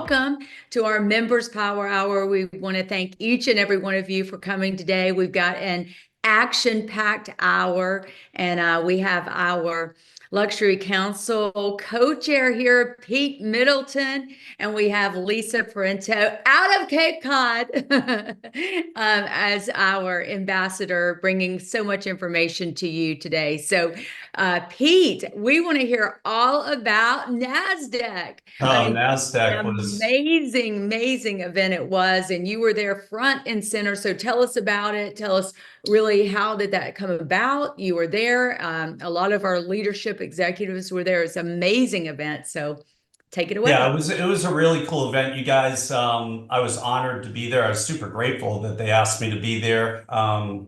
welcome to our Members Power Hour. We want to thank each and every one of you for coming today. We've got an action-packed hour, and we have our Luxury Council co-chair here, Pete Middleton, and we have Lisa Parenteau out of Cape Cod as our ambassador, bringing so much information to you today. So, Pete, we want to hear all about NASDAQ. Oh, NASDAQ An was, amazing event it was, and you were there front and center. So tell us about it. Tell us really, how did that come about? You were there. A lot of our leadership executives were there. It's an amazing event. So take it away. yeah, it was a really cool event. You guys, I was honored to be there. I was super grateful that they asked me to be there. To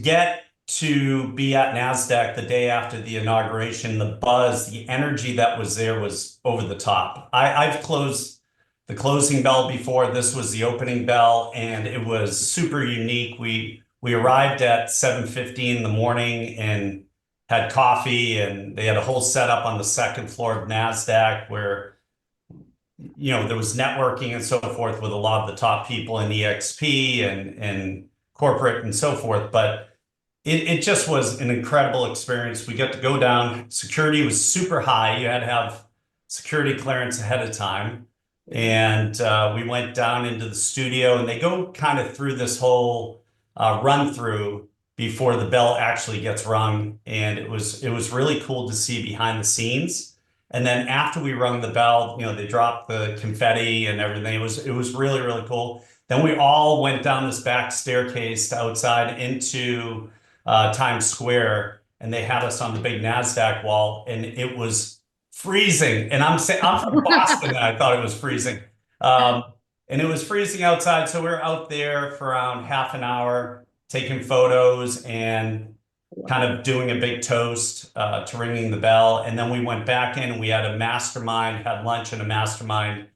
get to be at NASDAQ the day after the inauguration, the buzz, the energy that was there was over the top. I've closed the closing bell before. This was the opening bell, and it was super unique. We arrived at 7:50 in the morning and had coffee, and they had a whole setup on the second floor of NASDAQ where there was networking and so forth with a lot of the top people in eXp and corporate and so forth. But it just was an incredible experience. We got to go down. Security was super high. You had to have security clearance ahead of time. And we went down into the studio, and they go kind of through this whole run through before the bell actually gets rung. And it was really cool to see behind the scenes. And then after we rung the bell, they dropped the confetti and everything. It was really, really cool. Then we all went down this back staircase outside into Times Square, and they had us on the big NASDAQ wall, and it was freezing. And I'm from Boston, and I thought it was freezing. And it was freezing outside. So we were out there for around half an hour, taking photos and kind of doing a big toast to ringing the bell. And then we went back in, and we had a mastermind, had lunch and a mastermind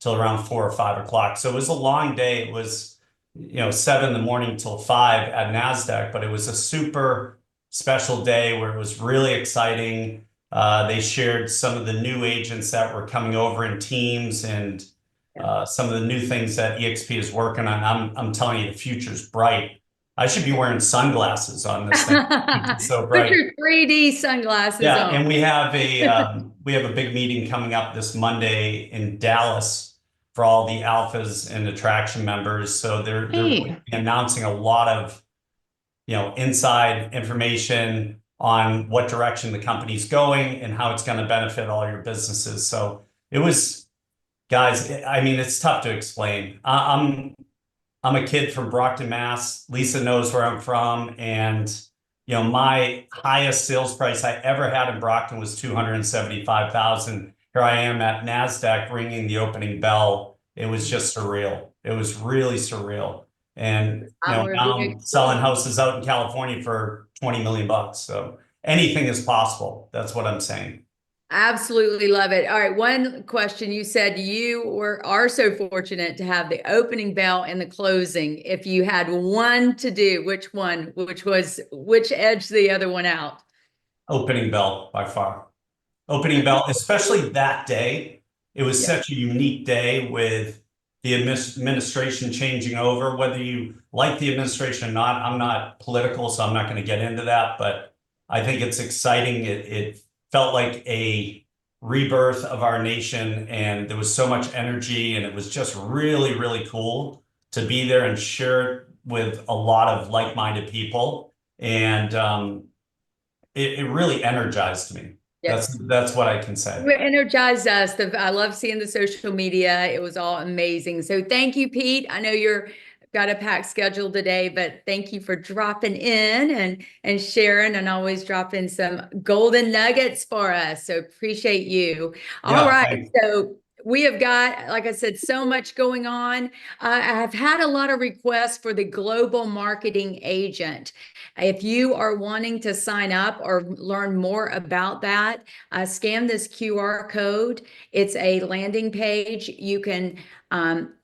till around 4 or 5 o'clock. So it was a long day. It was, 7 in the morning till 5 at NASDAQ, but it was a super special day where it was really exciting. They shared some of the new agents that were coming over in teams, and some of the new things that eXp is working on. I'm telling you, the future's bright. I should be wearing sunglasses on this thing. It's so bright. Put your 3D sunglasses on. And we have a big meeting coming up this Monday in Dallas for all the alphas and attraction members. So they're announcing a lot of inside information on what direction the company's going and how it's going to benefit all your businesses. So it was, guys, I mean, it's tough to explain. I'm a kid from Brockton, Mass. Lisa knows where I'm from, and my highest sales price I ever had in Brockton was $275,000. Here I am at NASDAQ ringing the opening bell. It was just surreal. It was really surreal. And now I'm selling houses out in California for 20 million bucks. So anything is possible. That's what I'm saying. Absolutely love it. All right, one question. You said you are so fortunate to have the opening bell and the closing. If you had one to do, which edged the other one out? Opening bell by far. Opening bell, especially that day. It was such a unique day with the administration changing over. Whether you like the administration or not, I'm not political, so I'm not going to get into that. But I think it's exciting. It felt like a rebirth of our nation, and there was so much energy, and it was just really, really cool to be there and share it with a lot of like-minded people. And it really energized me. Yes. That's what I can say. It energized us. I love seeing the social media. It was all amazing. So thank you, Pete. I know you're got a packed schedule today, but thank you for dropping in and sharing, and always dropping some golden nuggets for us. So appreciate you. All right. Thanks. So we have got, like I said, so much going on. I've had a lot of requests for the global marketing agent. If you are wanting to sign up or learn more about that, scan this QR code. It's a landing page. You can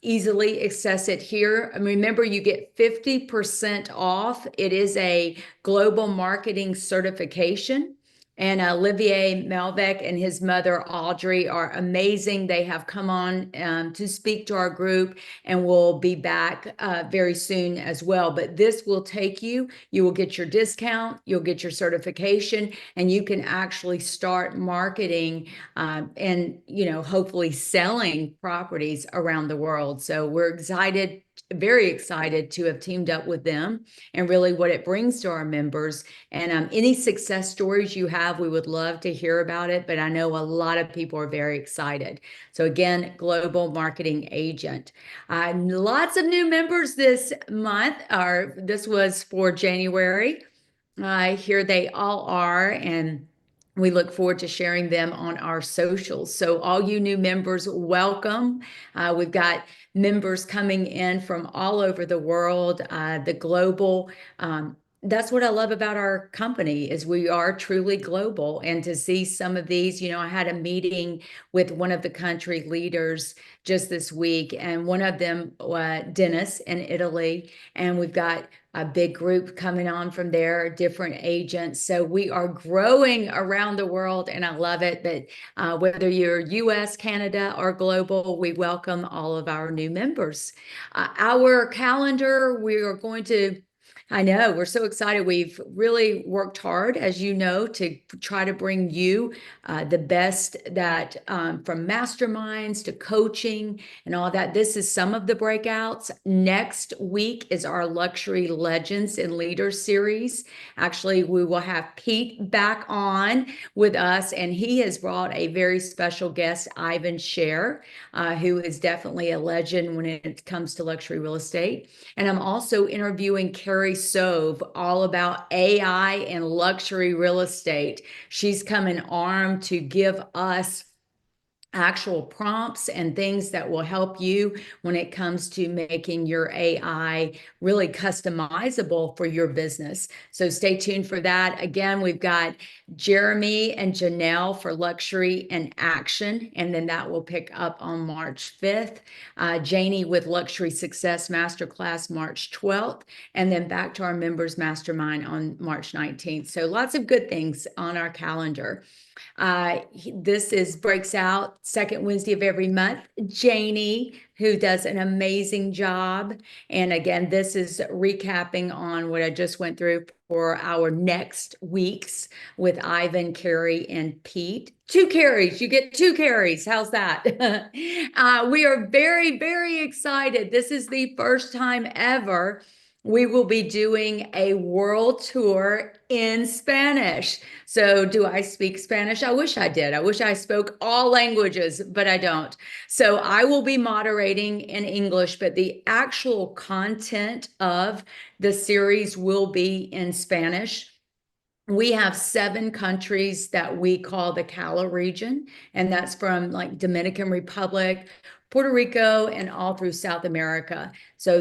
easily access it here. And remember, you get 50% off. It is a global marketing certification. And Olivier Melbeck and his mother, Audrey, are amazing. They have come on to speak to our group and will be back very soon as well. But this will take you will get your discount, you'll get your certification, and you can actually start marketing and, hopefully selling properties around the world. So we're excited, very excited to have teamed up with them and really what it brings to our members. And any success stories you have, we would love to hear about it, but I know a lot of people are very excited. So again, Global Marketing Agent. Lots of new members this month, or this was for January. Here they all are, and we look forward to sharing them on our socials. So all you new members, welcome. We've got members coming in from all over the world, the global. That's what I love about our company is we are truly global. And to see some of these, I had a meeting with one of the country leaders just this week, and one of them, Dennis in Italy, and we've got a big group coming on from there, different agents. So we are growing around the world, and I love it. But whether you're US, Canada, or global, we welcome all of our new members. Our calendar, we are going to I know, we're so excited. We've really worked hard, as you know, to try to bring you the best that from masterminds to coaching and all that. This is some of the breakouts. Next week is our Luxury Legends and Leaders series. Actually, we will have Pete back on with us, and he has brought a very special guest, Ivan Scher, who is definitely a legend when it comes to luxury real estate. And I'm also interviewing Carrie Sove all about AI and luxury real estate. She's coming armed to give us actual prompts and things that will help you when it comes to making your AI really customizable for your business. So stay tuned for that. Again, we've got Jeremy and Janelle for Luxury and Action, and then that will pick up on March 5th. Janie with Luxury Success Masterclass March 12th, and then back to our members mastermind on March 19th. So lots of good things on our calendar. This breaks out second Wednesday of every month. Janie, who does an amazing job. And again, this is recapping on what I just went through for our next weeks with Ivan, Carrie, and Pete. 2 carries, you get 2 carries. How's that? We are very, very excited. This is the first time ever we will be doing a world tour in Spanish. So do I speak Spanish? I wish I did. I wish I spoke all languages, but I don't. So I will be moderating in English, but the actual content of the series will be in Spanish. We have 7 countries that we call the CALA region, and that's from like Dominican Republic, Puerto Rico, and all through South America. So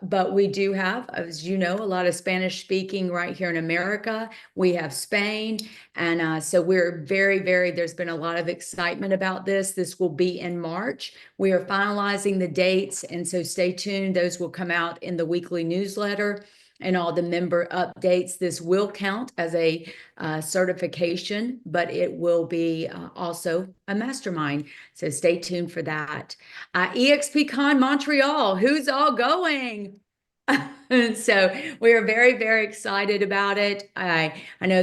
but we do have, as you know, a lot of Spanish speaking right here in America. We have Spain. And so we're very, very, there's been a lot of excitement about this. This will be in March. We are finalizing the dates. And so stay tuned. Those will come out in the weekly newsletter and all the member updates. This will count as a certification, but it will be also a mastermind. So stay tuned for that. eXpCon Montreal, who's all going? So we are very, very excited about it. I know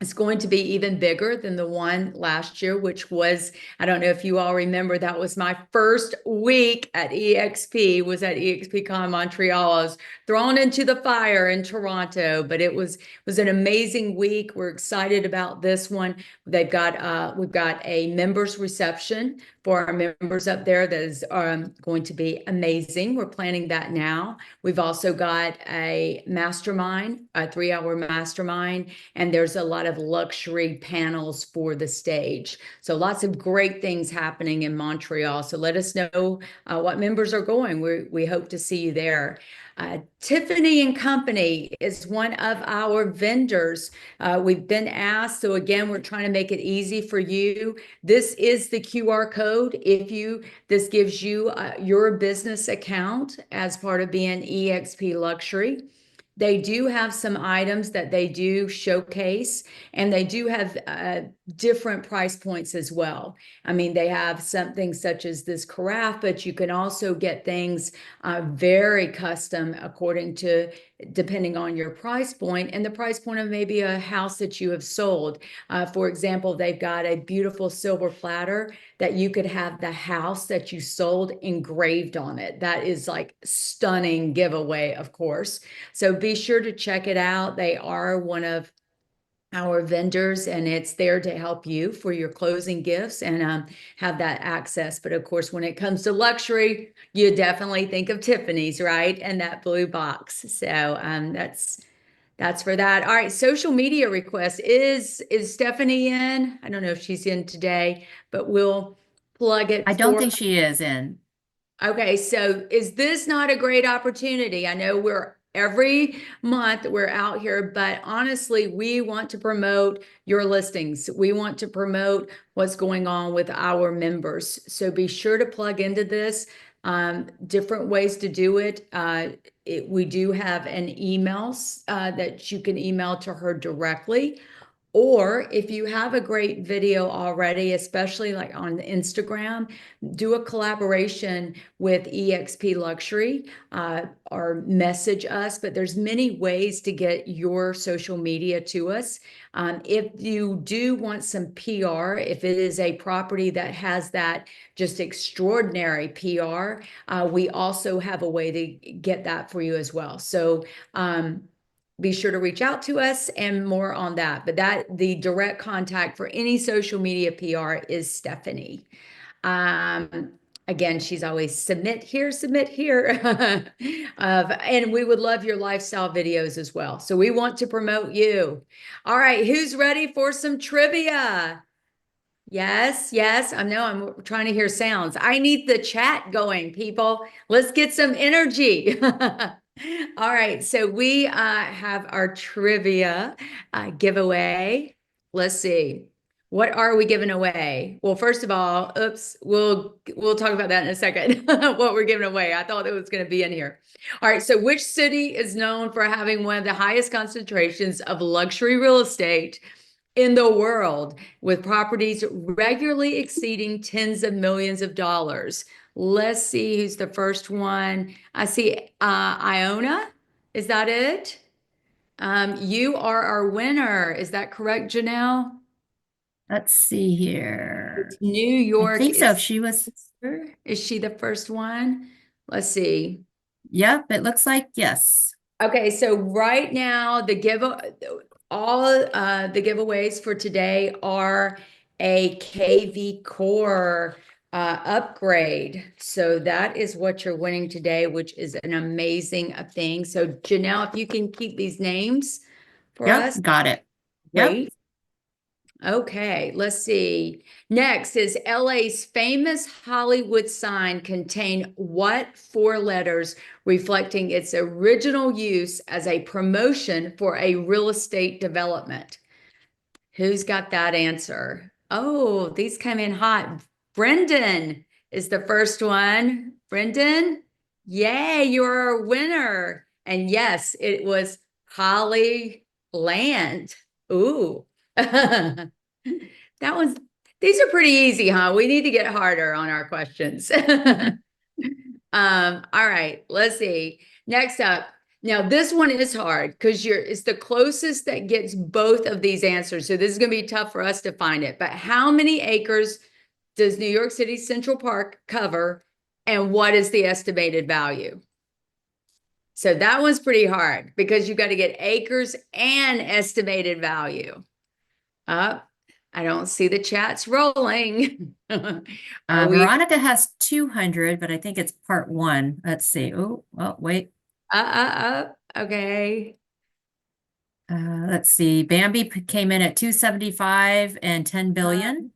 it's going to be even bigger than the one last year, which was, I don't know if you all remember, that was my first week at eXp, was at eXpCon Montreal. I was thrown into the fire in Toronto, but it was an amazing week. We're excited about this one. We've got a members reception for our members up there that is going to be amazing. We're planning that now. We've also got a mastermind, a 3-hour mastermind, and there's a lot of luxury panels for the stage. So lots of great things happening in Montreal. So let us know what members are going. We hope to see you there. Tiffany and Company is one of our vendors. We've been asked, so again, we're trying to make it easy for you. This is the QR code. This gives you your business account as part of being eXp Luxury. They do have some items that they do showcase, and they do have different price points as well. I mean, they have something such as this carafe, but you can also get things very custom according to, depending on your price point and the price point of maybe a house that you have sold. For example, they've got a beautiful silver platter that you could have the house that you sold engraved on it. That is like stunning giveaway, of course. So be sure to check it out. They are one of our vendors, and it's there to help you for your closing gifts and have that access. But of course, when it comes to luxury, you definitely think of Tiffany's, right? And that blue box. So that's for that. All right, social media request. Is Stephanie in? I don't know if she's in today, but we'll plug it I don't for. think she is in. Okay, so is this not a great opportunity? I know we're every month we're out here, but honestly, we want to promote your listings. We want to promote what's going on with our members. So be sure to plug into this. Different ways to do it. We do have an email that you can email to her directly. Or if you have a great video already, especially like on Instagram, do a collaboration with eXp Luxury or message us. But there's many ways to get your social media to us. If you do want some PR, if it is a property that has that just extraordinary PR, we also have a way to get that for you as well. So be sure to reach out to us and more on that. But the direct contact for any social media PR is Stephanie. Again, she's always submit here, submit here. And we would love your lifestyle videos as well. So we want to promote you. All right, who's ready for some trivia? Yes, yes, I know I'm trying to hear sounds. I need the chat going, people. Let's get some energy. All right, so we have our trivia giveaway. Let's see. What are we giving away? Well, first of all, oops, we'll talk about that in a second. What we're giving away. I thought it was going to be in here. All right, so which city is known for having one of the highest concentrations of luxury real estate in the world, with properties regularly exceeding tens of millions of dollars? Let's see who's the first one. I see Iona. Is that it? You are our winner. Is that correct, Janelle? Let's see here. New I York think so. She was, is she the first one? Let's see. yep, it looks like yes. Okay, so right now all the giveaways for today are a KV Core upgrade. So that is what you're winning today, which is an amazing thing. So Janelle, if you can keep these names for Yep, us, got it. Yep. great. Okay, let's see. Next is LA's famous Hollywood sign contain what four letters reflecting its original use as a promotion for a real estate development? Who's got that answer? Oh, these come in hot. Brendan is the first one. Brendan, yay, you're a winner. And yes, it was Holly Land. Ooh. That one's, these are pretty easy, huh? We need to get harder on our questions. All right, let's see. Next up. Now, this one is hard because it's the closest that gets both of these answers. So this is going to be tough for us to find it. But how many acres does New York City Central Park cover, and what is the estimated value? So that one's pretty hard because you got to get acres and estimated value. I don't see the chats rolling. Veronica has 200, but I think it's part one. Let's see. Oh, well, wait. Okay. Let's see. Bambi came in at 275 and 10 billion.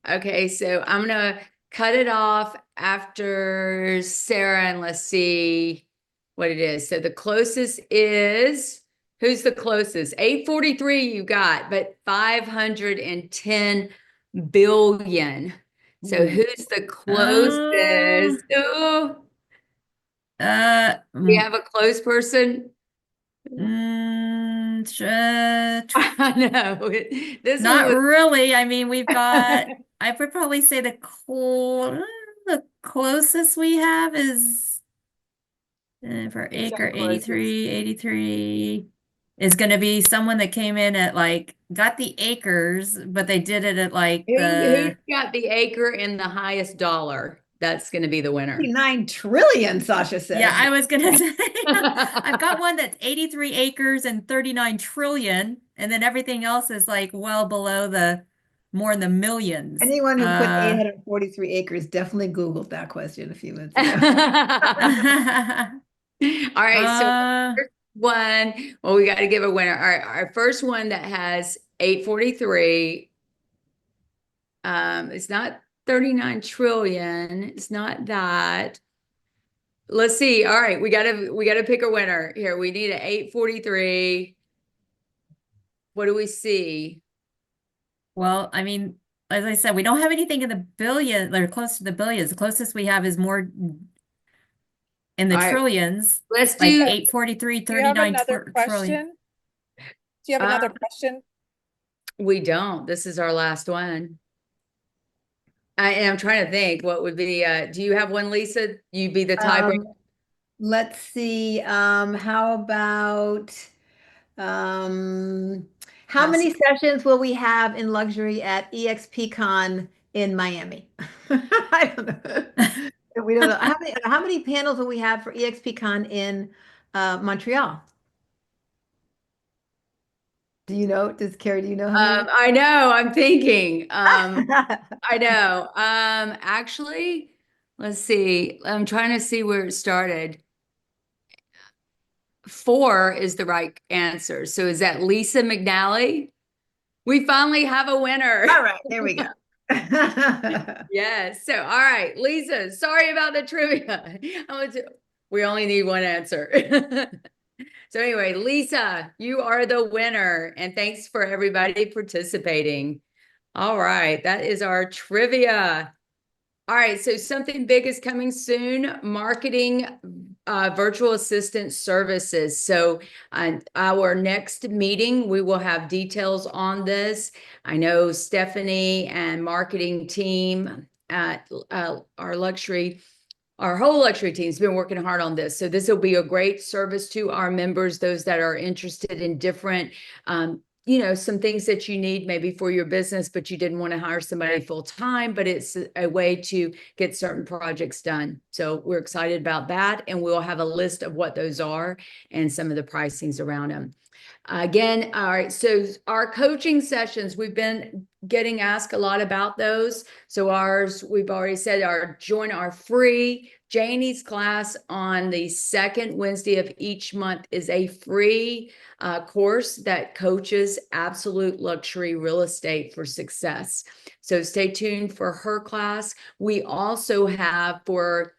Okay, so I'm gonna cut it off after Sarah, and let's see what it is. So the closest is, who's the closest? 843 you got, but 510 billion. So who's the closest? Oh, we have a close person. I know. This one Not was really. I mean, we've got, I would probably say the closest we have is for acre second closest. 83 is going to be someone that came in at like, got the acres, but they did it at like Who's got the acre and the highest dollar? That's going to be the winner. 9 trillion, Sasha said. yeah, I was going to say, I've got one that's 83 acres and 39 trillion. And then everything else is like well below more in the millions. Anyone who put 843 acres definitely Googled that question a few minutes ago. All right, so first one, well, we got to give a winner. All right, our first one that has 843, it's not 39 trillion. It's not that. Let's see. All right, we gotta pick a winner here. We need an 843. What do we see? Well, I mean, as I said, we don't have anything in the billion or close to the billions. The closest we have is more in the All right, trillions, let's like do 843, Do you have 39 another trillion. question? Do you have another question? We don't. This is our last one. I am trying to think what would be, do you have one, Lisa? You'd be the tiebreaker. Let's see. How about how many sessions will we have in luxury at eXpCon in Miami? I don't know. We don't know. How many panels will we have for eXpCon in Montreal? Do you know? Carrie, do you know how many? I know, I'm thinking. I know. Actually, let's see. I'm trying to see where it started. 4 is the right answer. So is that Lisa McNally? We finally have a winner. All right, there we go. Yes. So, all right, Lisa, sorry about the trivia. We only need one answer. So anyway, Lisa, you are the winner, and thanks for everybody participating. All right, that is our trivia. All right, so something big is coming soon, marketing virtual assistant services. So our next meeting, we will have details on this. I know Stephanie and marketing team at our whole luxury team's been working hard on this. So this will be a great service to our members, those that are interested in different, some things that you need maybe for your business, but you didn't want to hire somebody full time, but it's a way to get certain projects done. So we're excited about that. And we'll have a list of what those are and some of the pricings around them. Again, all right, so our coaching sessions, we've been getting asked a lot about those. So ours, we've already said join our free Janie's class on the second Wednesday of each month is a free course that coaches absolute luxury real estate for success. So stay tuned for her class. We also have for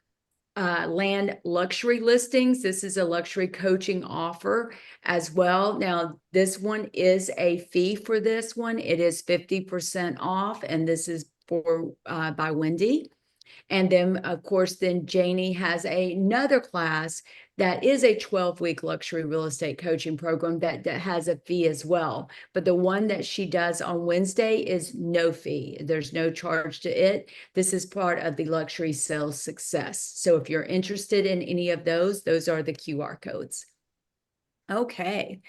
land luxury listings. This is a luxury coaching offer as well. Now, this one is a fee for this one. It is 50% off, and this is for by Wendy. And then, of course, then Janie has another class that is a 12-week luxury real estate coaching program that has a fee as well. But the one that she does on Wednesday is no fee. There's no charge to it. This is part of the luxury sales success. So if you're interested in any of those are the QR codes. Okay.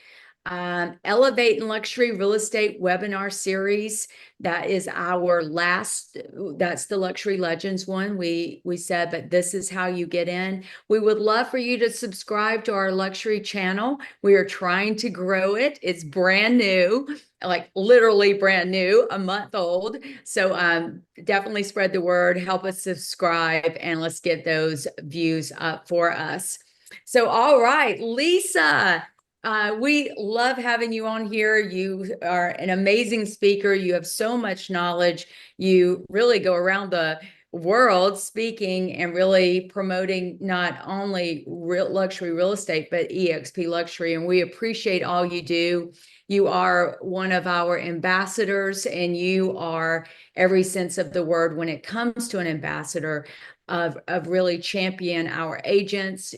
Elevate in Luxury Real Estate webinar series. That is our last, that's the Luxury Legends one. We said, but this is how you get in. We would love for you to subscribe to our luxury channel. We are trying to grow it. It's brand new, like literally brand new, a month old. So definitely spread the word, help us subscribe, and let's get those views up for us. So, all right, Lisa, we love having you on here. You are an amazing speaker. You have so much knowledge. You really go around the world speaking and really promoting not only luxury real estate, but eXp Luxury. And we appreciate all you do. You are one of our ambassadors, and you are every sense of the word when it comes to an ambassador. of really champion our agents.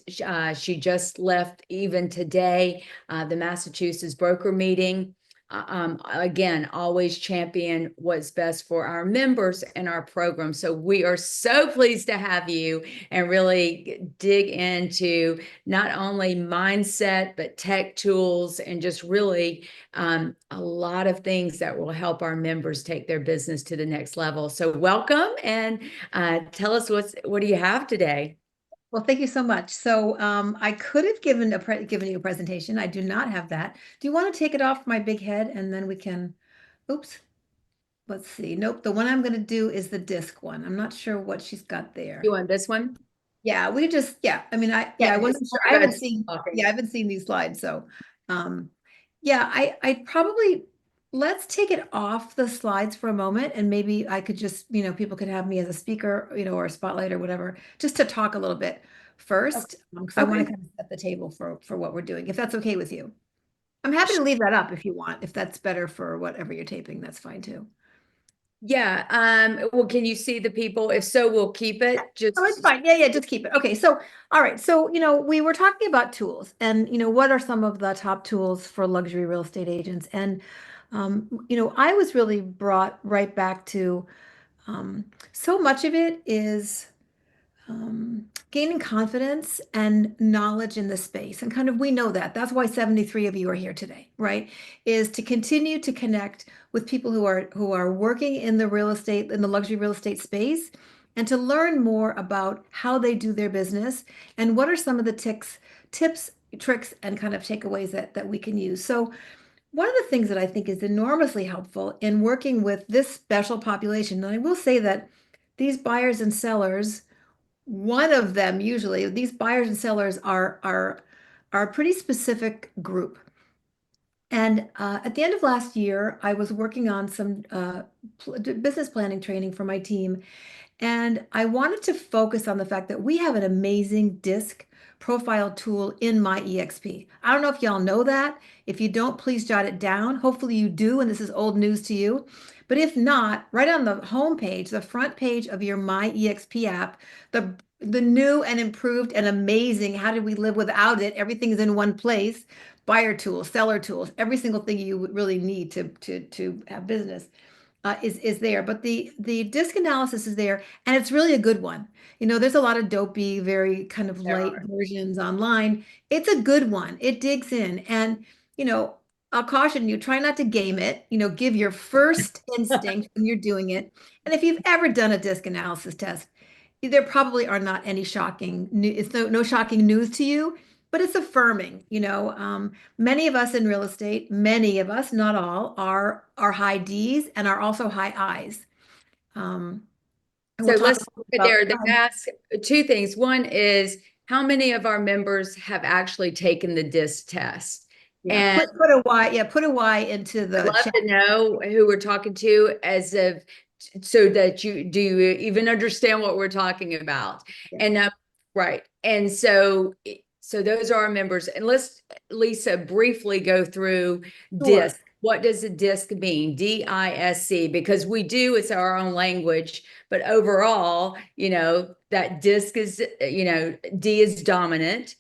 She just left even today, the Massachusetts broker meeting. Again, always champion what's best for our members and our program. So we are so pleased to have you and really dig into not only mindset, but tech tools and just really a lot of things that will help our members take their business to the next level. So welcome, and tell us what do you have today? Well, thank you so much. So I could have given you a presentation. I do not have that. Do you want to take it off my big head and then we can, oops, let's see. Nope, the one I'm going to do is the disc one. I'm not sure what she's got there. You want this one? Yeah, I mean, I Yeah, wasn't sure. I haven't seen these slides. So yeah, I probably, let's take it off the slides for a moment, and maybe I could just, people could have me as a speaker, or a spotlight or whatever, just to talk a little bit first, because I want to kind of set the table for what we're doing, if that's okay with you. I'm happy to leave that up if you want, if that's better for whatever you're taping, that's fine too. Yeah. Well, can you see the people? If so, we'll keep it. Just Oh, it's fine. Yeah, just keep it. Okay, so all right. So, we were talking about tools and what are some of the top tools for luxury real estate agents? And I was really brought right back to so much of it is gaining confidence and knowledge in the space. And kind of, we know that. That's why 73 of you are here today, right? Is to continue to connect with people who are working in the luxury real estate space, and to learn more about how they do their business and what are some of the tips, tricks, and kind of takeaways that we can use. So one of the things that I think is enormously helpful in working with this special population, and I will say that these buyers and sellers, one of them, usually these buyers and sellers are a pretty specific group. And at the end of last year, I was working on some business planning training for my team. And I wanted to focus on the fact that we have an amazing disc profile tool in my eXp. I don't know if y'all know that. If you don't, please jot it down. Hopefully you do, and this is old news to you. But if not, right on the home page, the front page of your My eXp app, the new and improved and amazing, how did we live without it? Everything is in one place. Buyer tools, seller tools, every single thing you would really need to have business is there. But the disc analysis is there, and it's really a good one. There's a lot of dopey, very kind of light versions online. It's a good one. It digs in, and I'll caution you, try not to game it. Give your first instinct when you're doing it. And if you've ever done a disc analysis test, there probably are not any shocking it's no shocking news to you, but it's affirming. Many of us in real estate, many of us, not all, are high Ds and are also high Is. So let's put there. The ask two things. One is, how many of our members have actually taken the DISC test? Yeah, and put a Y. Yeah, put a Y into the. I'd love to know who we're talking to, so that you even understand what we're talking about. Yeah. And right. And so those are our members. And let's, Lisa, briefly go through DISC. What does a DISC mean? DISC, because it's our own language, but overall, that DISC is, D is dominant,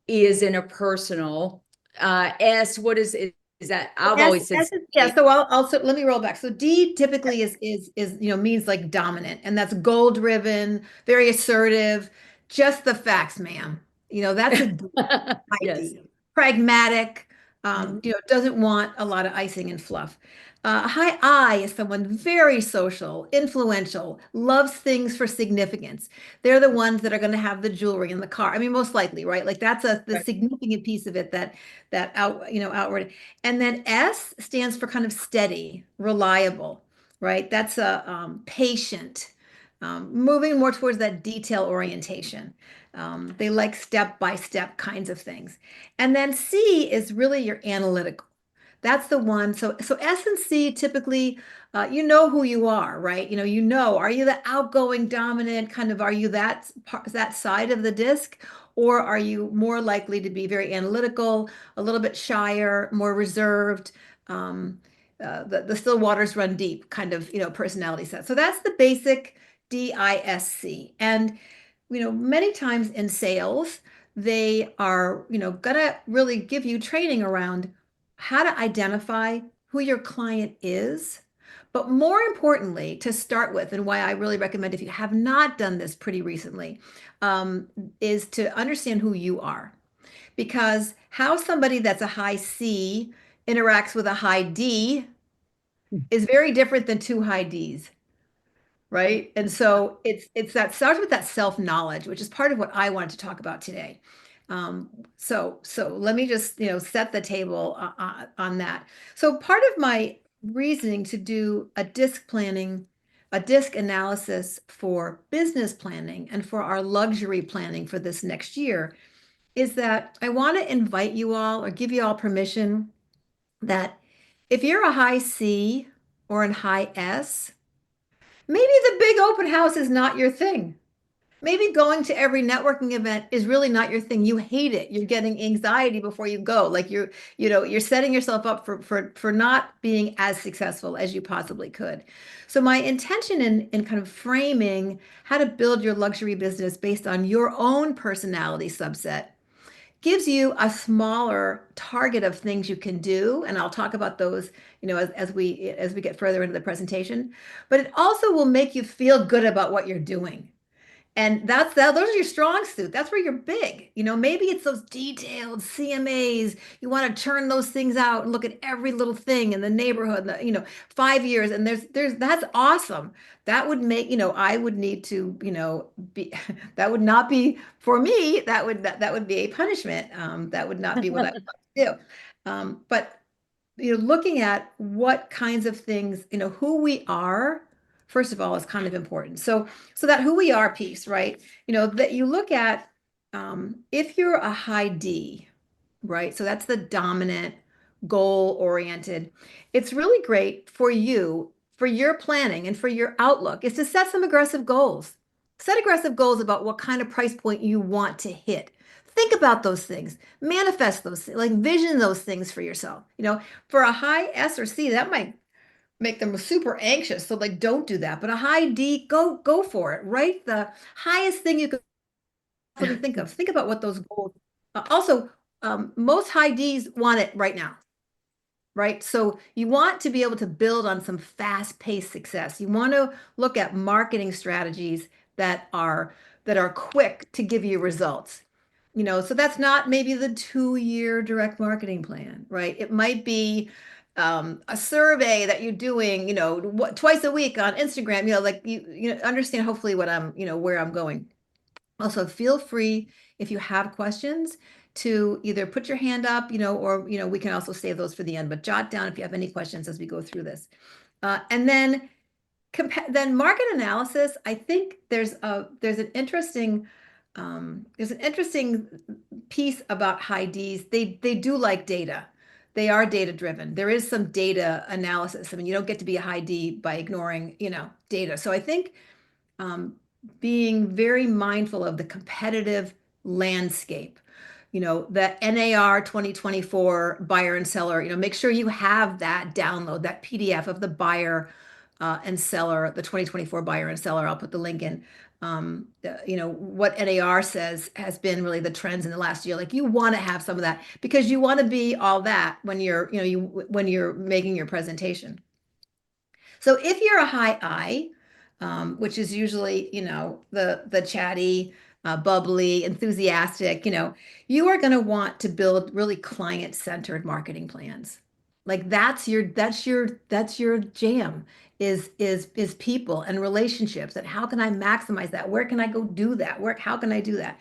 E is interpersonal, S, what is that? I've always said. Yeah. So I'll let me roll back. So D typically is means like dominant, and that's goal driven, very assertive, just the facts, ma'am. That's a D. Yes. Pragmatic. Doesn't want a lot of icing and fluff. High I is someone very social, influential, loves things for significance. They're the ones that are going to have the jewelry in the car. I mean, most likely, right? Like that's the significant piece of it that outward. And then S stands for kind of steady, reliable, right? That's a patient, moving more towards that detail orientation. They like step-by-step kinds of things. And then C is really your analytical. That's the one. So S and C typically, who you are, right? Are you the outgoing, dominant kind of, are you that side of the disc? Or are you more likely to be very analytical, a little bit shyer, more reserved, the still waters run deep kind of, personality set. So that's the basic DISC. And many times in sales, they are, gonna really give you training around how to identify who your client is. But more importantly, to start with, and why I really recommend if you have not done this pretty recently, is to understand who you are. Because how somebody that's a high C interacts with a high D is very different than two high Ds, right? And so it's that starts with that self-knowledge, which is part of what I wanted to talk about today. So let me just set the table on that. So part of my reasoning to do a disc analysis for business planning and for our luxury planning for this next year is that I want to invite you all or give you all permission that if you're a high C or a high S, maybe the big open house is not your thing. Maybe going to every networking event is really not your thing. You hate it. You're getting anxiety before you go. Like you're setting yourself up for not being as successful as you possibly could. So my intention in kind of framing how to build your luxury business based on your own personality subset gives you a smaller target of things you can do, and I'll talk about those, as we get further into the presentation. But it also will make you feel good about what you're doing. And those are your strong suit. That's where you're big. Maybe it's those detailed CMAs. You want to churn those things out and look at every little thing in the neighborhood, 5 years. And that's awesome. That would make, I would need to, be, that would not be for me. That would be a punishment. That would not be what I would like to do. But looking at what kinds of things, who we are, first of all, is kind of important. So that who we are piece, right? That you look at, if you're a high D, right? So that's the dominant, goal-oriented. It's really great for you, for your planning and for your outlook, is to set some aggressive goals. Set aggressive goals about what kind of price point you want to hit. Think about those things, manifest those things, like vision those things for yourself. For a high S or C, that might make them super anxious. So like, don't do that. But a high D, go for it. Write the highest thing you could possibly think of. Think about what those goals. Also, most high Ds want it right now, right? So you want to be able to build on some fast-paced success. You want to look at marketing strategies that are quick to give you results. So that's not maybe the 2-year direct marketing plan, right? It might be a survey that you're doing, twice a week on Instagram, like you understand hopefully what I'm, where I'm going. Also, feel free if you have questions to either put your hand up, or, we can also save those for the end, but jot down if you have any questions as we go through this. And then market analysis, I think there's an interesting piece about high Ds. They do like data. They are data driven. There is some data analysis. I mean, you don't get to be a high D by ignoring, data. So I think being very mindful of the competitive landscape, the NAR 2024 buyer and seller, make sure you have that download, that PDF of the buyer and seller, the 2024 buyer and seller. I'll put the link in. What NAR says has been really the trends in the last year. Like you want to have some of that because you want to be all that when you're, when you're making your presentation. So if you're a high I, which is usually, the chatty, bubbly, enthusiastic, you are going to want to build really client-centered marketing plans. Like that's your jam is people and relationships, and how can I maximize that? Where can I go do that? How can I do that?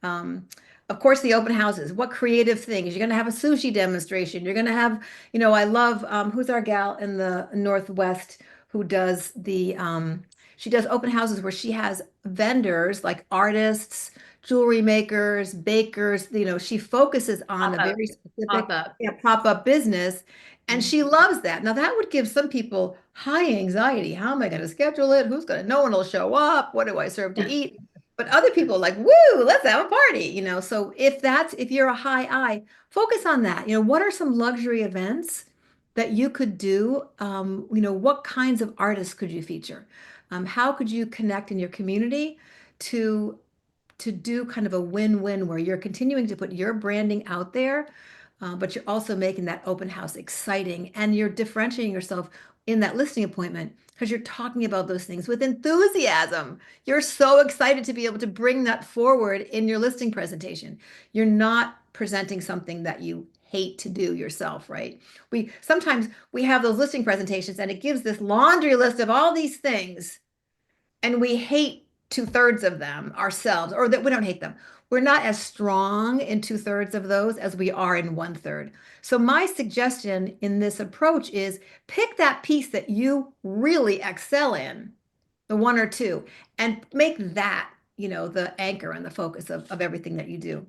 Of course, the open houses, what creative things? You're going to have a sushi demonstration. You're going to have, I love, who's our gal in the Northwest who does she does open houses where she has vendors like artists, jewelry makers, bakers, she focuses on a very specific pop-up business. And she loves that. Now that would give some people high anxiety. How am I going to schedule it? No one will show up. What do I serve to eat? But other people are like, woo, let's have a party, So if you're a high I, focus on that. What are some luxury events that you could do? What kinds of artists could you feature? How could you connect in your community to to do kind of a win-win where you're continuing to put your branding out there, but you're also making that open house exciting, and you're differentiating yourself in that listing appointment because you're talking about those things with enthusiasm. You're so excited to be able to bring that forward in your listing presentation. You're not presenting something that you hate to do yourself, right? Sometimes we have those listing presentations and it gives this laundry list of all these things, and we hate 2/3 of them ourselves, or that we don't hate them. We're not as strong in 2/3 of those as we are in 1/3. So my suggestion in this approach is pick that piece that you really excel in, the one or two, and make that, the anchor and the focus of everything that you do.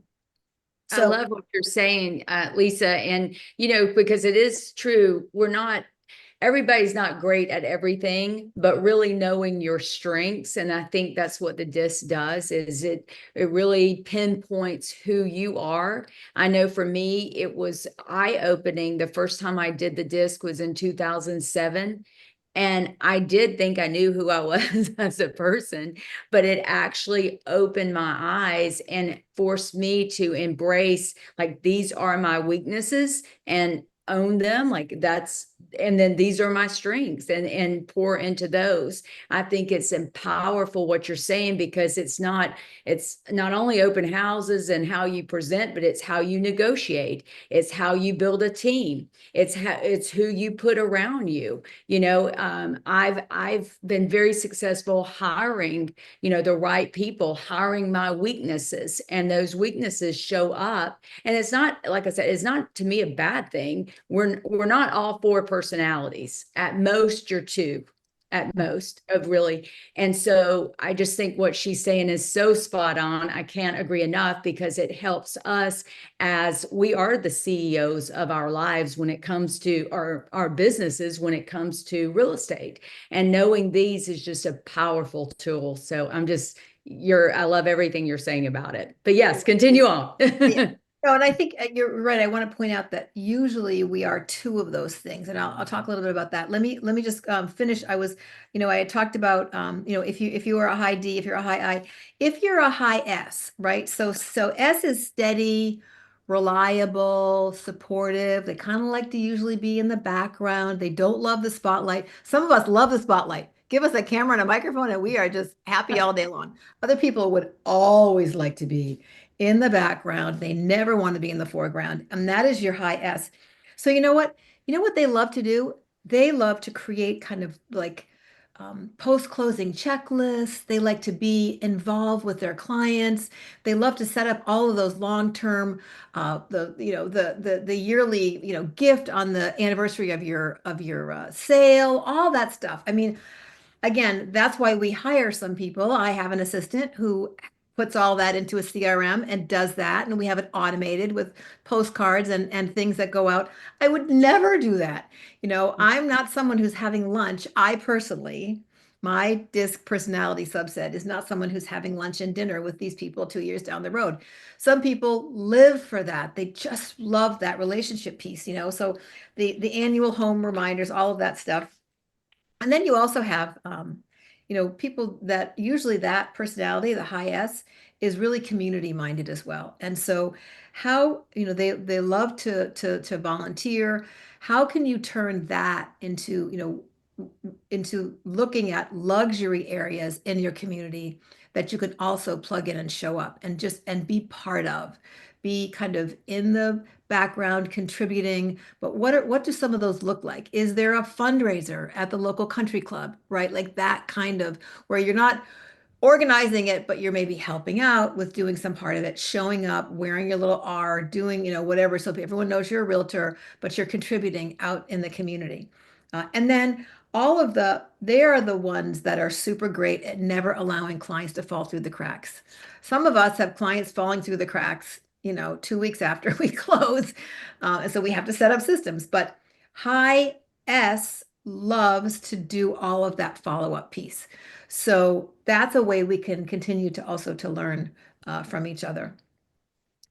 I love what you're saying, Lisa. And, because it is true, everybody's not great at everything, but really knowing your strengths. And I think that's what the disc does, is it really pinpoints who you are. I know for me, it was eye-opening. The first time I did the disc was in 2007. And I did think I knew who I was as a person, but it actually opened my eyes and forced me to embrace, like, these are my weaknesses and own them. And then these are my strengths, and pour into those. I think it's powerful what you're saying, because it's not only open houses and how you present, but it's how you negotiate. It's how you build a team. It's who you put around you. I've been very successful hiring, the right people, hiring my weaknesses, and those weaknesses show up. And it's not, like I said, it's not to me a bad thing. We're not all four personalities. At most, you're two. At most, of really. And so I just think what she's saying is so spot on. I can't agree enough, because it helps us, as we are the CEOs of our lives when it comes to our businesses, when it comes to real estate. And knowing these is just a powerful tool. So I love everything you're saying about it. But yes, continue on. Yeah. No, and I think you're right. I want to point out that usually we are two of those things, and I'll talk a little bit about that. Let me just finish. I had talked about if you are a high D, if you're a high I, if you're a high S, right? So S is steady, reliable, supportive. They kind of like to usually be in the background. They don't love the spotlight. Some of us love the spotlight. Give us a camera and a microphone and we are just happy all day long. Other people would always like to be in the background. They never want to be in the foreground. And that is your high S. So you know what? You know what they love to do? They love to create kind of like post-closing checklists. They like to be involved with their clients. They love to set up all of those long-term, the yearly, gift on the anniversary of your sale, all that stuff. I mean, again, that's why we hire some people. I have an assistant who puts all that into a CRM and does that. And we have it automated with postcards and things that go out. I would never do that. I'm not someone who's having lunch. I personally, my DISC personality subset is not someone who's having lunch and dinner with these people 2 years down the road. Some people live for that. They just love that relationship piece, so the annual home reminders, all of that stuff. And then you also have, people that usually that personality, the high S, is really community minded as well. And so how, they love to volunteer. How can you turn that into looking at luxury areas in your community that you can also plug in and show up and be part of, be kind of in the background contributing. But what do some of those look like? Is there a fundraiser at the local country club, right? Like that kind of, where you're not organizing it, but you're maybe helping out with doing some part of it, showing up, wearing your little R, doing, whatever. So everyone knows you're a realtor, but you're contributing out in the community. And then they are the ones that are super great at never allowing clients to fall through the cracks. Some of us have clients falling through the cracks 2 weeks after we close. And so we have to set up systems, but high S loves to do all of that follow-up piece. So that's a way we can continue to learn from each other.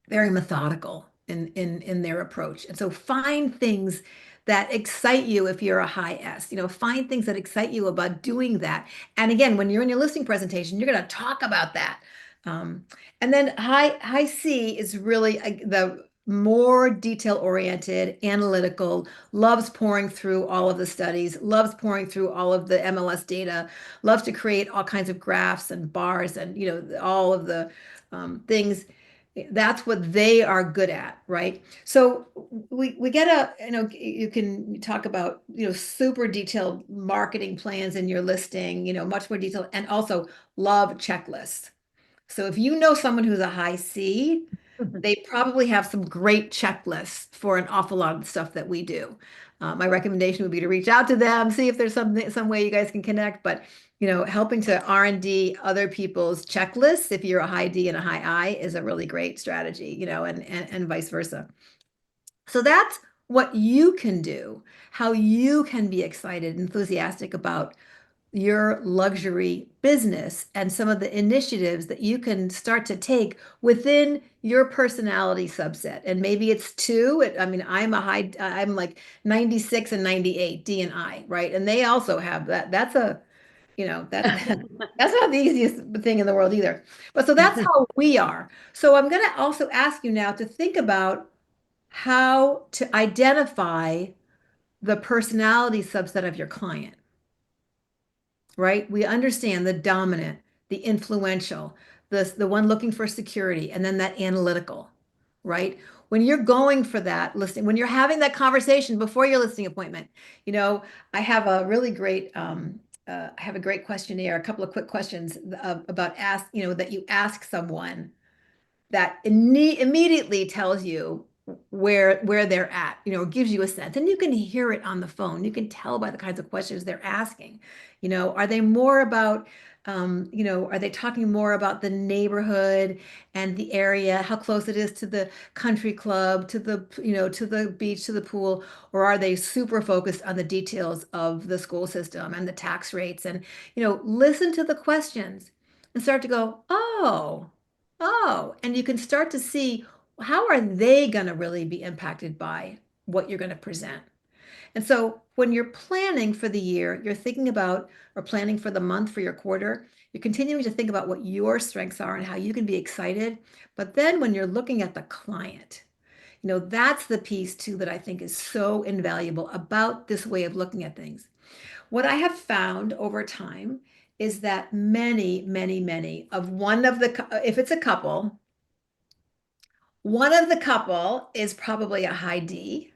Very methodical in their approach. And so find things that excite you if you're a high S, find things that excite you about doing that. And again, when you're in your listing presentation, you're going to talk about that. And then high C is really the more detail oriented, analytical, loves pouring through all of the studies, loves pouring through all of the MLS data, loves to create all kinds of graphs and bars and, you know, all of the things. That's what they are good at, right? So we get you know, you can talk about, you know, super detailed marketing plans in your listing, you know, much more detailed, and also love checklists. So if you know someone who's a high C, they probably have some great checklists for an awful lot of the stuff that we do. My recommendation would be to reach out to them, see if there's some way you guys can connect. But you know, helping to R&D other people's checklists, if you're a high D and a high I, is a really great strategy. You know, and vice versa. So that's what you can do, how you can be excited, enthusiastic about your luxury business and some of the initiatives that you can start to take within your personality subset. And maybe it's two. I mean, I'm like 96 and 98, D and I, right? And they also have that. That's a, you know, that's not the easiest thing in the world either. But so that's how we are. So I'm going to also ask you now to think about how to identify the personality subset of your client, right? We understand the dominant, the influential, the one looking for security, and then that analytical, right? When you're going for that listing, when you're having that conversation before your listing appointment, you know, I have a really great, I have a great questionnaire, a couple of quick questions about you know, that you ask someone that immediately tells you where they're at, you know, gives you a sense, and you can hear it on the phone. You can tell by the kinds of questions they're asking. You know, are they more about, you know, are they talking more about the neighborhood and the area, how close it is to the country club, to the, you know, to the beach, to the pool, or are they super focused on the details of the school system and the tax rates? And, you know, listen to the questions and start to go, oh, and you can start to see how are they going to really be impacted by what you're going to present. And so when you're planning for the year, you're thinking about, or planning for the month, for your quarter, you're continuing to think about what your strengths are and how you can be excited. But then when you're looking at the client, you know, that's the piece too that I think is so invaluable about this way of looking at things. What I have found over time is that many of if it's a couple, one of the couple is probably a high D,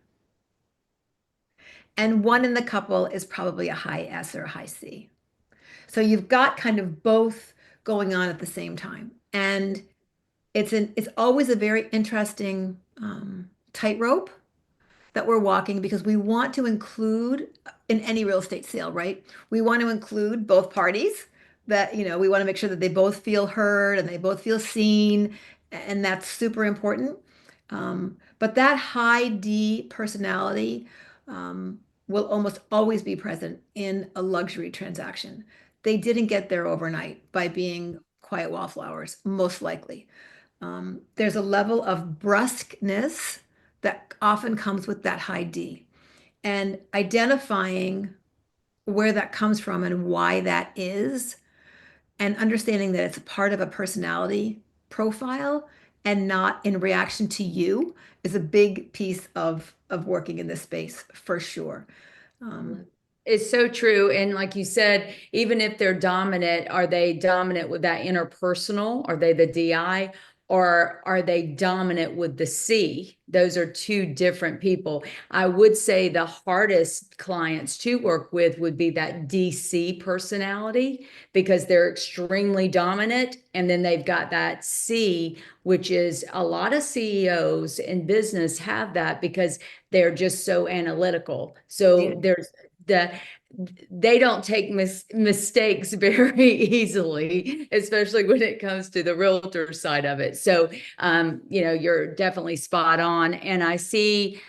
and one in the couple is probably a high S or a high C. So you've got kind of both going on at the same time. And it's always a very interesting tightrope that we're walking, because we want to include, in any real estate sale, right? We want to include both parties, that, you know, we want to make sure that they both feel heard and they both feel seen. And that's super important. But that high D personality will almost always be present in a luxury transaction. They didn't get there overnight by being quiet wallflowers, most likely. There's a level of brusqueness that often comes with that high D, and identifying where that comes from and why that is, and understanding that it's a part of a personality profile and not in reaction to you, is a big piece of working in this space for sure. It's so true. And like you said, even if they're dominant, are they dominant with that interpersonal? Are they the DI? Or are they dominant with the C? Those are two different people. I would say the hardest clients to work with would be that DC personality, because they're extremely dominant. And then they've got that C, which is a lot of CEOs in business have that because they're just so analytical. So there's they don't take mistakes very easily, especially when it comes to the realtor side of it. So, you know, you're definitely spot on. And I see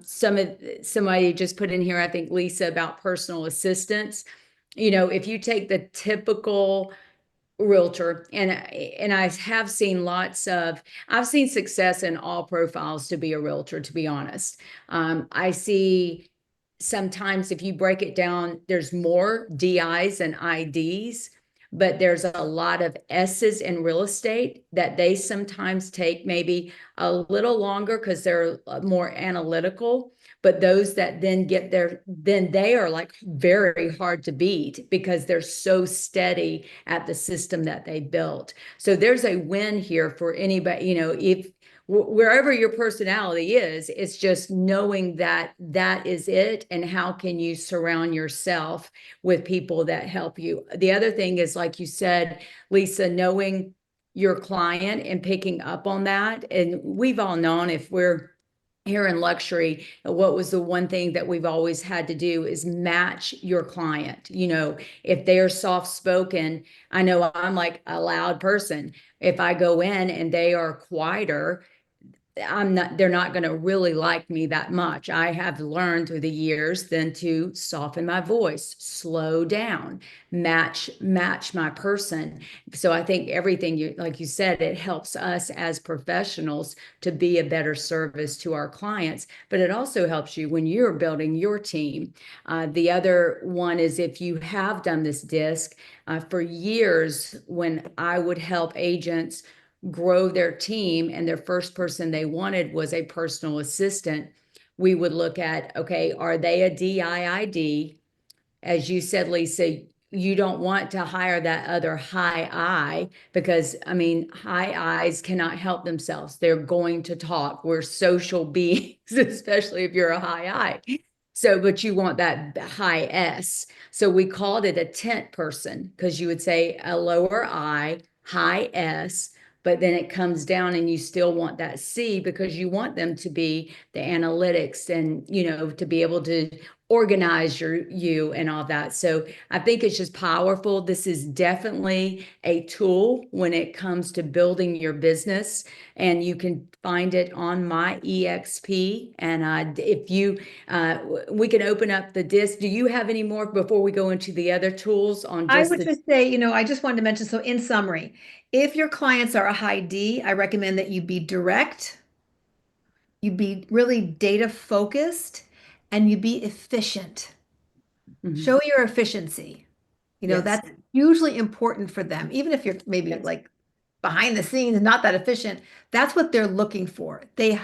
somebody just put in here, I think Lisa, about personal assistants. You know, if you take the typical realtor, and I have seen I've seen success in all profiles to be a realtor, to be honest. I see sometimes if you break it down, there's more DIs and IDs, but there's a lot of S's in real estate that they sometimes take maybe a little longer because they're more analytical. But those that then get there, then they are like very hard to beat because they're so steady at the system that they built. So there's a win here for anybody, you know, if wherever your personality is, it's just knowing that that is it, and how can you surround yourself with people that help you. The other thing is, like you said, Lisa, knowing your client and picking up on that. And we've all known, if we're here in luxury, what was the one thing that we've always had to do is match your client. You know, if they're soft spoken, I know I'm like a loud person. If I go in and they are quieter, they're not going to really like me that much. I have learned through the years then to soften my voice, slow down, match my person. So I think everything you, like you said, it helps us as professionals to be a better service to our clients, but it also helps you when you're building your team. The other one is, if you have done this disc, for years, when I would help agents grow their team and their first person they wanted was a personal assistant, we would look at, okay, are they a DIID? As you said, Lisa, you don't want to hire that other high I, because I mean, high I's cannot help themselves. They're going to talk. We're social beings, especially if you're a high I. So, but you want that high S. So we called it a tent person, because you would say a lower I, high S, but then it comes down and you still want that C, because you want them to be the analytics and, you know, to be able to organize you and all that. So I think it's just powerful. This is definitely a tool when it comes to building your business, and you can find it on my eXp. And if you, we can open up the disc. Do you have any more before we go into the other tools on I just would just say, you know, I just wanted to mention, so in summary, if your clients are a high D, I recommend that you be direct, you be really data focused, and you be efficient. Mhm. Show your efficiency. You know, Yes. that's usually important for them, even if you're maybe Yes. like behind the scenes and not that efficient. That's what they're looking for. They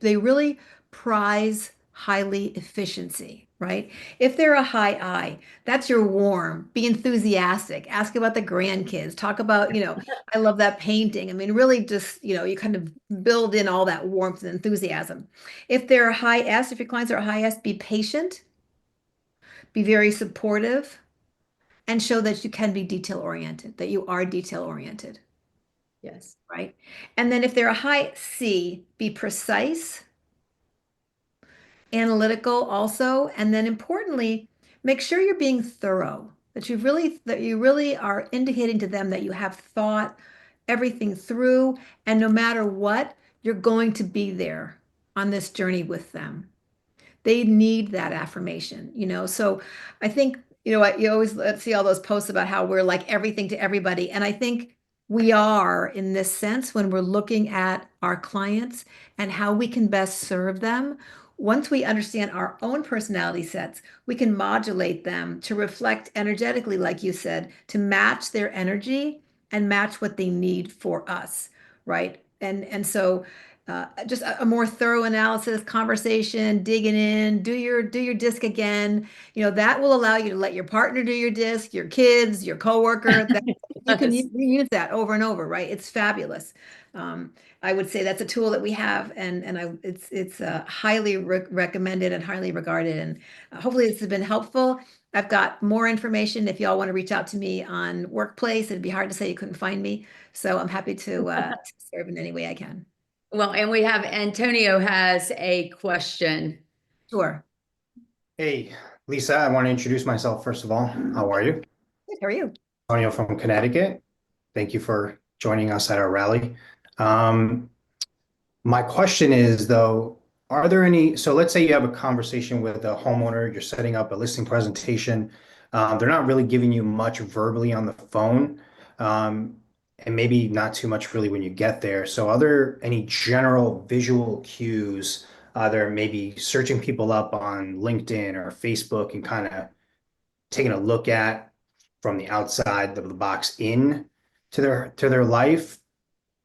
really prize highly efficiency, right? If they're a high I, that's your warm, be enthusiastic, ask about the grandkids, talk about, you know, I love that painting. I mean, really just, you know, you kind of build in all that warmth and enthusiasm. If they're a high S, if your clients are a high S, be patient, be very supportive, and show that you can be detail oriented, that you are detail oriented, Yes. right? And then if they're a high C, be precise, analytical also, and then importantly, make sure you're being thorough, that you really are indicating to them that you have thought everything through, and no matter what, you're going to be there on this journey with them. They need that affirmation, you know? So I think, you know what, you always see all those posts about how we're like everything to everybody. And I think we are in this sense when we're looking at our clients and how we can best serve them. Once we understand our own personality sets, we can modulate them to reflect energetically, like you said, to match their energy and match what they need for us, right? And so just a more thorough analysis, conversation, digging in, do your disc again. You know, that will allow you to let your partner do your disc, your kids, your coworker. That, you can Yes. reuse that over and over, right? It's fabulous. I would say that's a tool that we have, and it's highly recommended and highly regarded. And hopefully this has been helpful. I've got more information if y'all want to reach out to me on Workplace. It'd be hard to say you couldn't find me, so I'm happy to serve in any way I can. Well, and we have Antonio has a question. Sure. Hey, Lisa, I want to introduce myself first of all. How are you? Good. How are you? Antonio from Connecticut. Thank you for joining us at our rally. My question is though, are there any, so let's say you have a conversation with a homeowner, you're setting up a listing presentation. They're not really giving you much verbally on the phone, and maybe not too much really when you get there. So are there any general visual cues, either maybe searching people up on LinkedIn or Facebook and kind of taking a look at from the outside of the box in to their life,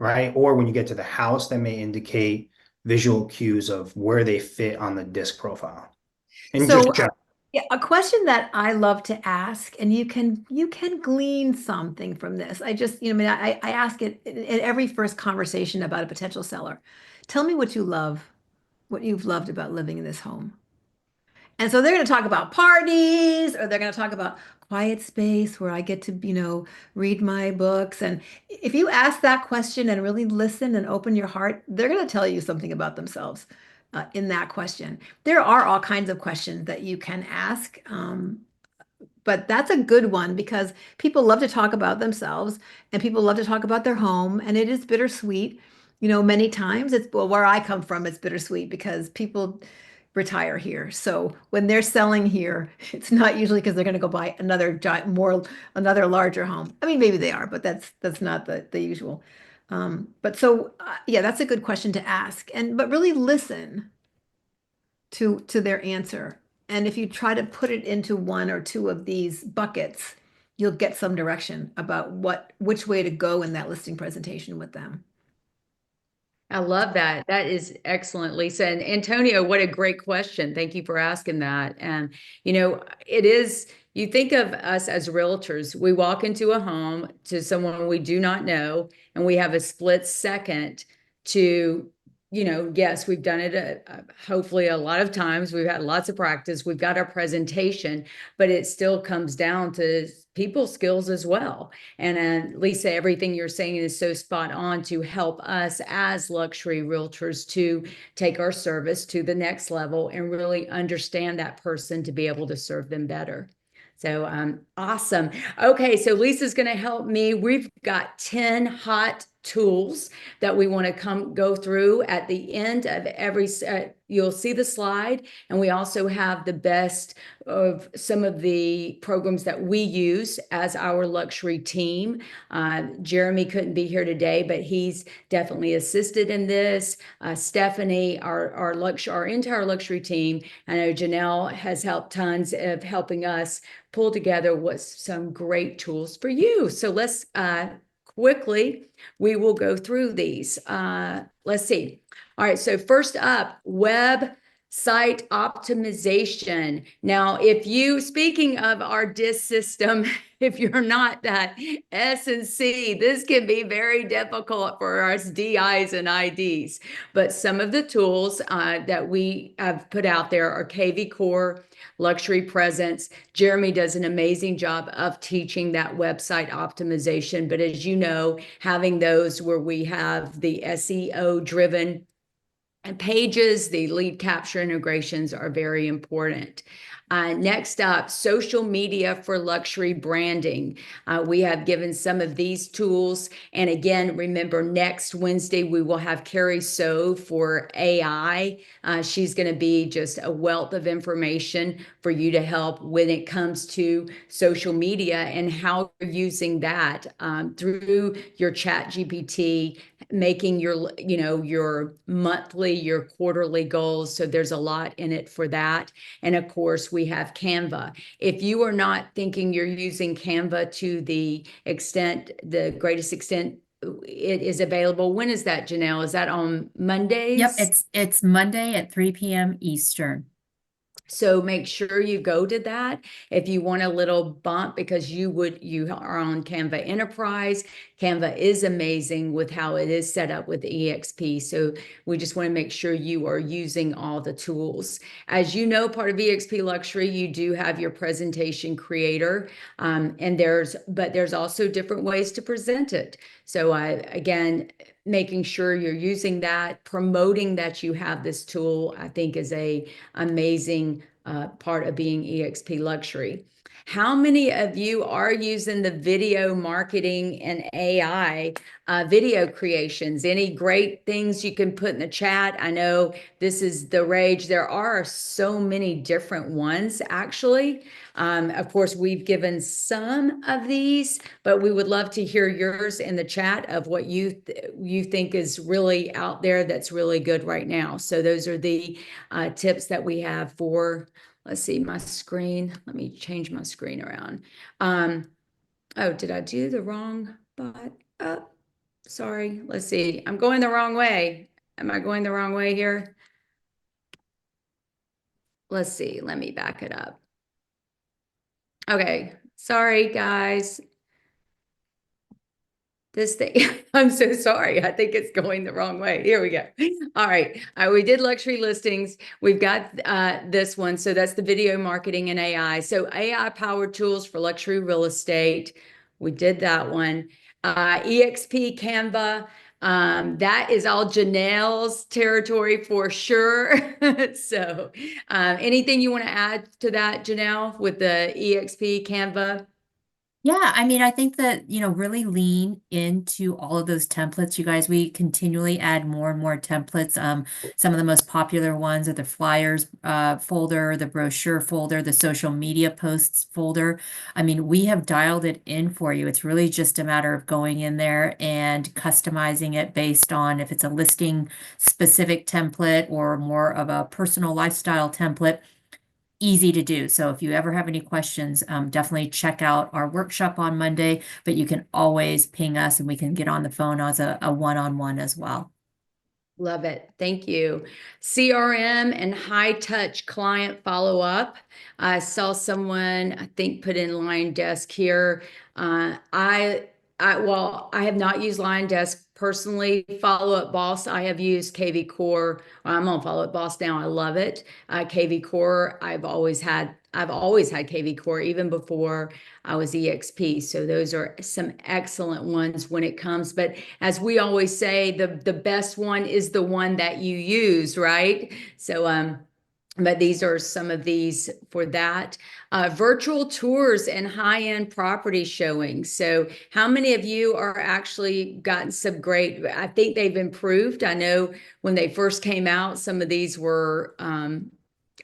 right? Or when you get to the house, that may indicate visual cues of where they fit on the disc profile. And So, just general. yeah, a question that I love to ask, and you can glean something from this. I just, I mean, I ask it in every first conversation about a potential seller. Tell me what you love, what you've loved about living in this home. And so they're going to talk about parties, or they're going to talk about quiet space where I get to, read my books. And if you ask that question and really listen and open your heart, they're going to tell you something about themselves in that question. There are all kinds of questions that you can ask. But that's a good one because people love to talk about themselves and people love to talk about their home, and it is bittersweet. Many times well, where I come from, it's bittersweet because people retire here. So when they're selling here, it's not usually because they're going to go buy another another larger home. I mean, maybe they are, but that's not the usual. But so yeah, that's a good question to ask, but really listen to their answer. And if you try to put it into one or two of these buckets, you'll get some direction about which way to go in that listing presentation with them. I love that. That is excellent, Lisa. And Antonio, what a great question. Thank you for asking that. And, it is, you think of us as realtors, we walk into a home to someone we do not know, and we have a split second to, yes, we've done it hopefully a lot of times. We've had lots of practice. We've got our presentation, but it still comes down to people skills as well. And Lisa, everything you're saying is so spot on to help us as luxury realtors to take our service to the next level and really understand that person to be able to serve them better. So awesome. Okay, so Lisa's going to help me. We've got 10 hot tools that we want to go through at the end of every you'll see the slide, and we also have the best of some of the programs that we use as our luxury team. Jeremy couldn't be here today, but he's definitely assisted in this. Stephanie, our entire luxury team, I know Janelle has helped tons of helping us pull together some great tools for you. So let's quickly, we will go through these. Let's see. All right, so first up, website optimization. Now, speaking of our DIS system, if you're not that S&C, this can be very difficult for us DIs and IDs. But some of the tools that we have put out there are KV Core, Luxury Presence. Jeremy does an amazing job of teaching that website optimization. But as you know, having those where we have the SEO driven pages, the lead capture integrations are very important. Next up, social media for luxury branding. We have given some of these tools. And again, remember, next Wednesday, we will have Carrie So for AI. She's going to be just a wealth of information for you to help when it comes to social media and how you're using that through your chat GPT, making your monthly, your quarterly goals. So there's a lot in it for that. And of course, we have Canva. If you are not thinking you're using Canva to the greatest extent, it is available. When is that, Janelle? Is that on Mondays? Yep, it's Monday at 3 p.m. Eastern. So make sure you go to that if you want a little bump, because you are on Canva Enterprise. Canva is amazing with how it is set up with eXp. So we just want to make sure you are using all the tools. As you know, part of eXp Luxury, you do have your presentation creator, and there's also different ways to present it. So again, making sure you're using that, promoting that you have this tool, I think is a amazing part of being eXp Luxury. How many of you are using the video marketing and AI video creations? Any great things you can put in the chat? I know this is the rage. There are so many different ones, actually. Of course, we've given some of these, but we would love to hear yours in the chat of what you think is really out there that's really good right now. So those are the tips that we have for, let's see, my screen. Let me change my screen around. Oh, did I do the wrong bot? Oh, sorry. Let's see. I'm going the wrong way. Am I going the wrong way here? Let's see. Let me back it up. Okay. Sorry, guys. This thing, I'm so sorry. I think it's going the wrong way. Here we go. All right. We did luxury listings. We've got this one. So that's the video marketing and AI. So AI powered tools for luxury real estate. We did that one. EXP Canva. That is all Janelle's territory for sure. So anything you want to add to that, Janelle, with the EXP Canva? Yeah, I mean, I think that, really lean into all of those templates, you guys. We continually add more and more templates. Some of the most popular ones are the flyers folder, the brochure folder, the social media posts folder. I mean, we have dialed it in for you. It's really just a matter of going in there and customizing it based on if it's a listing specific template or more of a personal lifestyle template. Easy to do. So if you ever have any questions, definitely check out our workshop on Monday, but you can always ping us and we can get on the phone as a one-on-one as well. Love it. Thank you. CRM and high touch client follow up. I saw someone, I think, put in Line Desk here. Well, I have not used Line Desk personally. Follow Up Boss, I have used KV Core. I'm on Follow Up Boss now. I love it. KV Core, I've always had KV Core even before I was eXp. So those are some excellent ones when it comes. But as we always say, the best one is the one that you use, right? So but these are some of these for that. Virtual tours and high-end property showings. So how many of you are actually gotten some great, I think they've improved. I know when they first came out, some of these were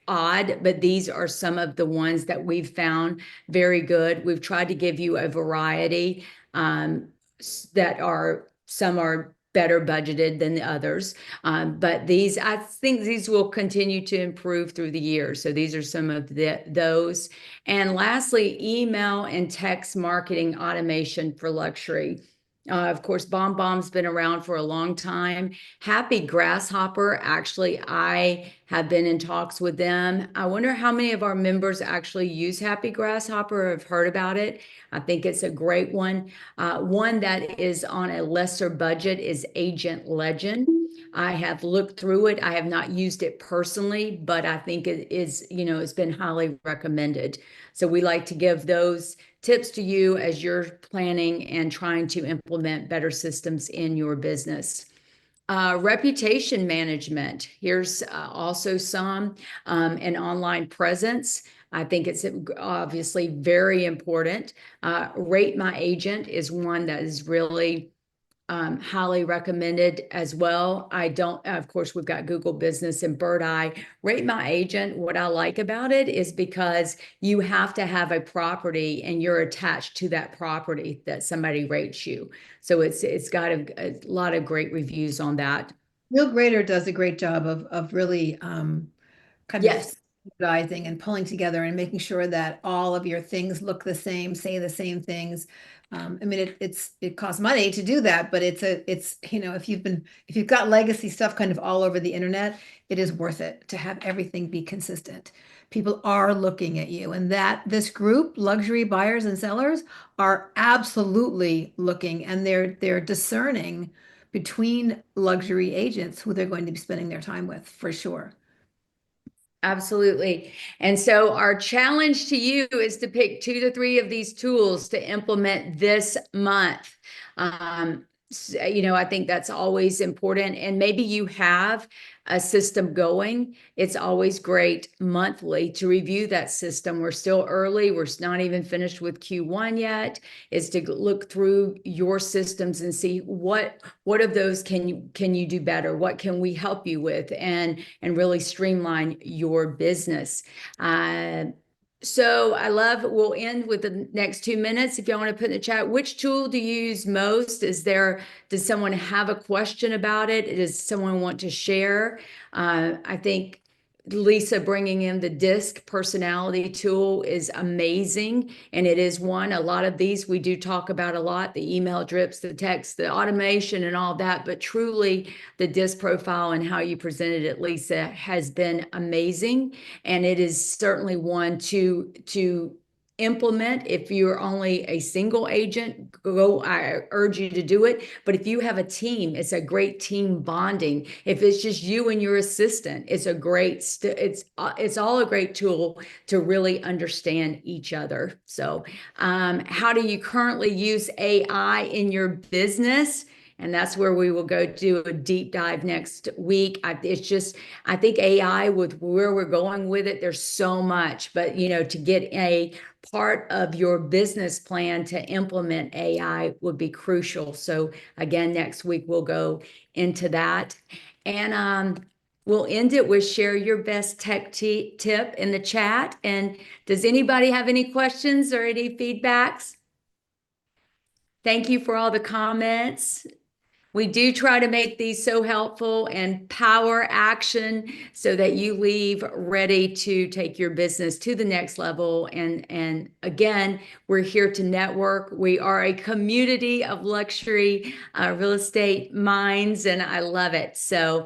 odd, but these are some of the ones that we've found very good. We've tried to give you a variety that are, some are better budgeted than the others. But these, I think these will continue to improve through the year. So these are some of those. And lastly, email and text marketing automation for luxury. Of course, BombBomb's been around for a long time. Happy Grasshopper, actually, I have been in talks with them. I wonder how many of our members actually use Happy Grasshopper or have heard about it. I think it's a great one. One that is on a lesser budget is Agent Legend. I have looked through it. I have not used it personally, but I think it is, it's been highly recommended. So we like to give those tips to you as you're planning and trying to implement better systems in your business. Reputation management. Here's also some, an online presence. I think it's obviously very important. Rate My Agent is one that is really highly recommended as well. Of course, we've got Google Business and Bird Eye. Rate My Agent, what I like about it is because you have to have a property and you're attached to that property that somebody rates you. So it's got a lot of great reviews on that. Real Grader does a great job of really kind Yes. of standardizing and pulling together and making sure that all of your things look the same, say the same things. I mean, it costs money to do that, but it's if you've got legacy stuff kind of all over the internet, it is worth it to have everything be consistent. People are looking at you, and that this group, luxury buyers and sellers, are absolutely looking, and they're discerning between luxury agents who they're going to be spending their time with for sure. Absolutely. And so our challenge to you is to pick 2 to 3 of these tools to implement this month. I think that's always important. And maybe you have a system going. It's always great monthly to review that system. We're still early. We're not even finished with Q1 yet. Is to look through your systems and see what of those can you do better? What can we help you with and really streamline your business? So we'll end with the next 2 minutes. If y'all want to put in the chat, which tool do you use most? Does someone have a question about it? Does someone want to share? I think Lisa bringing in the DISC personality tool is amazing. And it is one, a lot of these we do talk about a lot, the email drips, the text, the automation and all that, but truly the DISC profile and how you presented it, Lisa, has been amazing. And it is certainly one to implement. If you're only a single agent, I urge you to do it. But if you have a team, it's a great team bonding. If it's just you and your assistant, it's a great, it's all a great tool to really understand each other. So how do you currently use AI in your business? And that's where we will go do a deep dive next week. I think AI, with where we're going with it, there's so much, but to get a part of your business plan to implement AI would be crucial. So again, next week we'll go into that. And we'll end it with share your best tech tip in the chat. And does anybody have any questions or any feedbacks? Thank you for all the comments. We do try to make these so helpful and power action so that you leave ready to take your business to the next level. And again, we're here to network. We are a community of luxury real estate minds, and I love it. So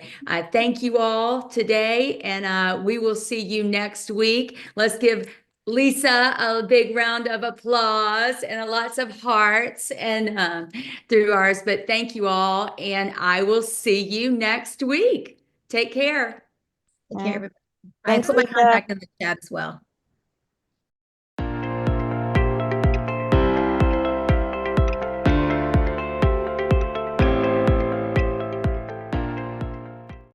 thank you all today, and we will see you next week. Let's give Lisa a big round of applause and lots of hearts and through ours. But thank you all, and I will see you next week. Take care. Take care, everybody. I Thanks, put my Lisa. contact in the chat as well.